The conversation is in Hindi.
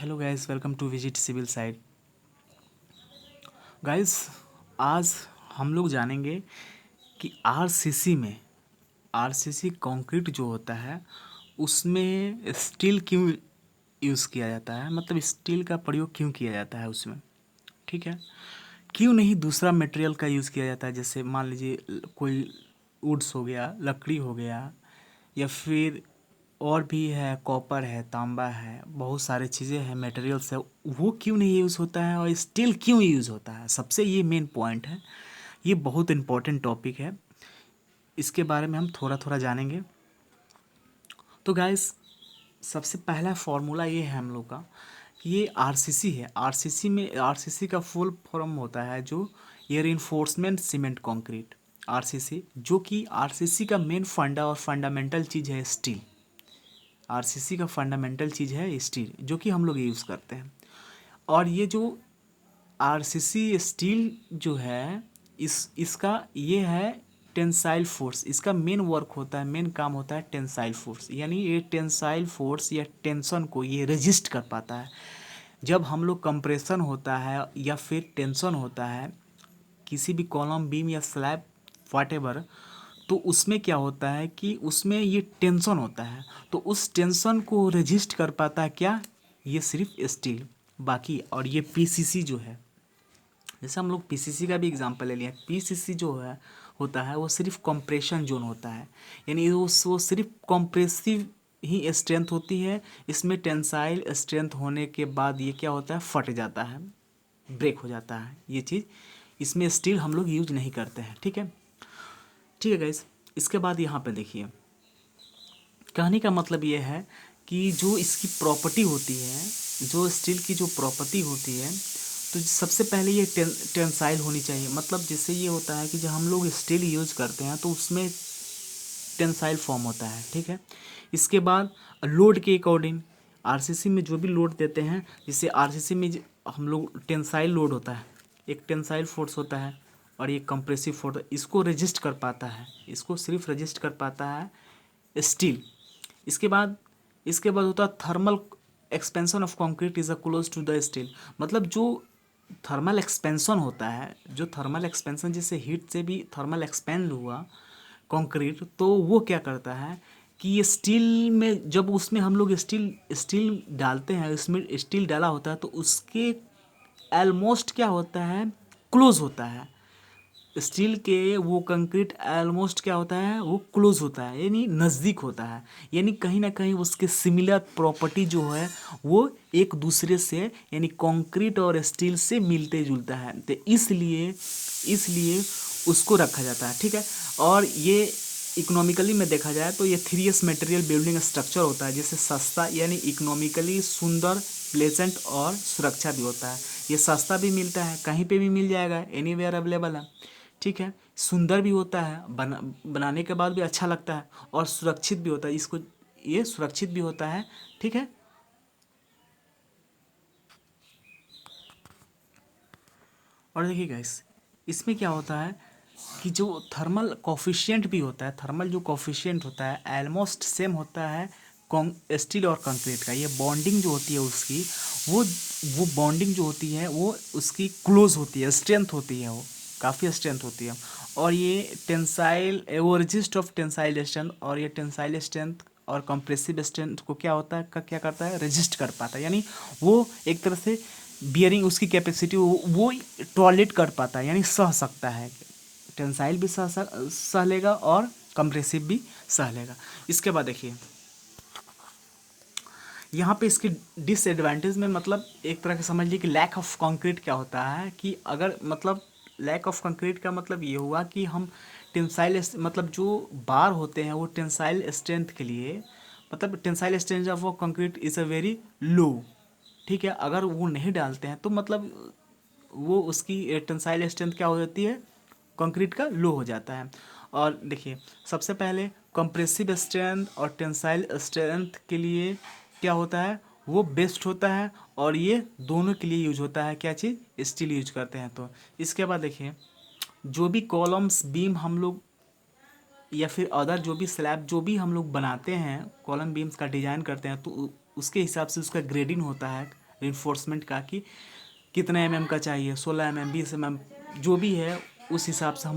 Hello guys, welcome to visit civil site. Guys, आज हम लोग जानेंगे कि आरसीसी कंक्रीट जो होता है उसमें स्टील क्यों यूज़ किया जाता है, मतलब स्टील का प्रयोग क्यों किया जाता है उसमें। ठीक है, क्यों नहीं दूसरा मटेरियल का यूज़ किया जाता है। जैसे मान लीजिए कोई वुड्स हो गया, लकड़ी हो गया, या फिर और भी है, कॉपर है, तांबा है, बहुत सारे चीज़ें हैं, मटेरियल्स है, वो क्यों नहीं यूज़ होता है और स्टील क्यों यूज़ होता है। सबसे ये मेन पॉइंट है, ये बहुत इम्पोर्टेंट टॉपिक है, इसके बारे में हम थोड़ा थोड़ा जानेंगे। तो गाइस, सबसे पहला फार्मूला ये है हम लोग का कि ये आरसीसी है। आरसीसी का फुल फॉर्म होता है जो ये रीइंफोर्समेंट सीमेंट कंक्रीट, आरसीसी, जो कि आरसीसी का मेन फंडा और फंडामेंटल चीज़ है स्टील। आरसीसी का फंडामेंटल चीज़ है स्टील, जो कि हम लोग यूज़ करते हैं। और ये जो आरसीसी स्टील जो है, इसका ये है टेंसाइल फोर्स। इसका मेन वर्क होता है, मेन काम होता है टेंसाइल फोर्स, यानी ये टेंसाइल फोर्स या टेंशन को ये रेजिस्ट कर पाता है। जब हम लोग कंप्रेशन होता है या फिर टेंशन होता है किसी भी कॉलम, बीम या स्लैब, व्हाटएवर, तो उसमें क्या होता है कि उसमें ये टेंशन होता है, तो उस टेंशन को रेजिस्ट कर पाता है क्या, ये सिर्फ स्टील। बाकी और ये पीसीसी जो है, जैसे हम लोग पीसीसी का भी एग्जांपल ले लिया, पीसीसी जो है होता है वो सिर्फ कंप्रेशन जोन होता है, यानी वो सिर्फ कंप्रेसिव ही स्ट्रेंथ होती है। इसमें टेंसाइल स्ट्रेंथ होने के बाद ये क्या होता है, फट जाता है, ब्रेक हो जाता है ये चीज़। इसमें स्टील हम लोग यूज नहीं करते हैं। ठीक है, ठीक है गाइस। इसके बाद यहाँ पे देखिए, कहने का मतलब ये है कि जो इसकी प्रॉपर्टी होती है, जो स्टील की जो प्रॉपर्टी होती है, तो सबसे पहले ये टेंसाइल होनी चाहिए। मतलब जिससे ये होता है कि जब हम लोग स्टील यूज करते हैं तो उसमें टेंसाइल फॉर्म होता है। ठीक है, इसके बाद लोड के अकॉर्डिंग आरसीसी में जो भी लोड देते हैं, जैसे आरसीसी में हम लोग टेंसाइल लोड होता है, एक टेंसाइल फोर्स होता है और एक कंप्रेसिव फोर्स, इसको रजिस्ट कर पाता है, इसको सिर्फ रजिस्ट कर पाता है स्टील। इसके बाद होता है thermal expansion of concrete is a close to the steel. मतलब जो थर्मल एक्सपेंशन होता है, जो थर्मल एक्सपेंशन, जैसे हीट से भी थर्मल एक्सपेंड हुआ कंक्रीट, तो वो क्या करता है कि ये स्टील में, जब उसमें हम लोग स्टील स्टील डालते हैं, उसमें स्टील डाला होता है, तो उसके ऑलमोस्ट क्या होता है, क्लोज होता है। स्टील के वो कंक्रीट ऑलमोस्ट क्या होता है, वो क्लोज होता है, यानी नज़दीक होता है, यानी कहीं ना कहीं उसके सिमिलर प्रॉपर्टी जो है वो एक दूसरे से, यानी कंक्रीट और स्टील से मिलते जुलता है, तो इसलिए इसलिए उसको रखा जाता है। ठीक है, और ये इकोनॉमिकली में देखा जाए तो ये 3S मटेरियल बिल्डिंग स्ट्रक्चर होता है, जैसे सस्ता, यानी इकोनॉमिकली सुंदर, प्लेजेंट और सुरक्षा भी होता है। ये सस्ता भी मिलता है, कहीं पे भी मिल जाएगा, एनीवेयर अवेलेबल है। ठीक है, सुंदर भी होता है, बनाने के बाद भी अच्छा लगता है, और सुरक्षित भी होता है, इसको ये सुरक्षित भी होता है। ठीक है, और देखिए गाइस, इसमें क्या होता है कि जो थर्मल कॉफिशिएंट भी होता है, थर्मल जो कॉफिशिएंट होता है ऑलमोस्ट सेम होता है स्टील और कंक्रीट का। ये बॉन्डिंग जो होती है उसकी, वो वो बॉन्डिंग जो होती है वो उसकी क्लोज होती है, स्ट्रेंथ होती है, वो काफ़ी स्ट्रेंथ होती है। और ये टेंसाइल, वो रजिस्ट ऑफ टेंसाइल स्ट्रेंथ, और ये टेंसाइल स्ट्रेंथ और कंप्रेसिव स्ट्रेंथ को क्या होता है, क्या करता है, रजिस्ट कर पाता है, यानी वो एक तरह से बियरिंग उसकी कैपेसिटी वो टॉलरेट कर पाता है, यानी सह सकता है। टेंसाइल भी सह लेगा और कंप्रेसिव भी सह लेगा। इसके बाद देखिए, यहाँ पे इसकी डिसएडवांटेज में, मतलब एक तरह से समझ लीजिए कि लैक ऑफ कंक्रीट क्या होता है, कि अगर मतलब लैक ऑफ कंक्रीट का मतलब ये हुआ कि हम टेंसाइल, मतलब जो बार होते हैं वो टेंसाइल स्ट्रेंथ के लिए, मतलब टेंसाइल स्ट्रेंथ ऑफ वो concrete is a very low. ठीक है, अगर वो नहीं डालते हैं तो मतलब वो उसकी टेंसाइल स्ट्रेंथ क्या हो जाती है, कंक्रीट का लो हो जाता है। और देखिए, सबसे पहले कंप्रेसिव स्ट्रेंथ और टेंसाइल स्ट्रेंथ के लिए क्या होता है, वो बेस्ट होता है, और ये दोनों के लिए यूज होता है, क्या चीज़, स्टील यूज करते हैं तो। इसके बाद देखिए, जो भी कॉलम्स, बीम हम लोग, या फिर अदर जो भी स्लैब जो भी हम लोग बनाते हैं, कॉलम बीम्स का डिजाइन करते हैं, तो उसके हिसाब से उसका ग्रेडिंग होता है, रिइंफोर्समेंट का कि कितने mm का चाहिए, 16 mm 20 mm जो भी है उस हिसाब से हम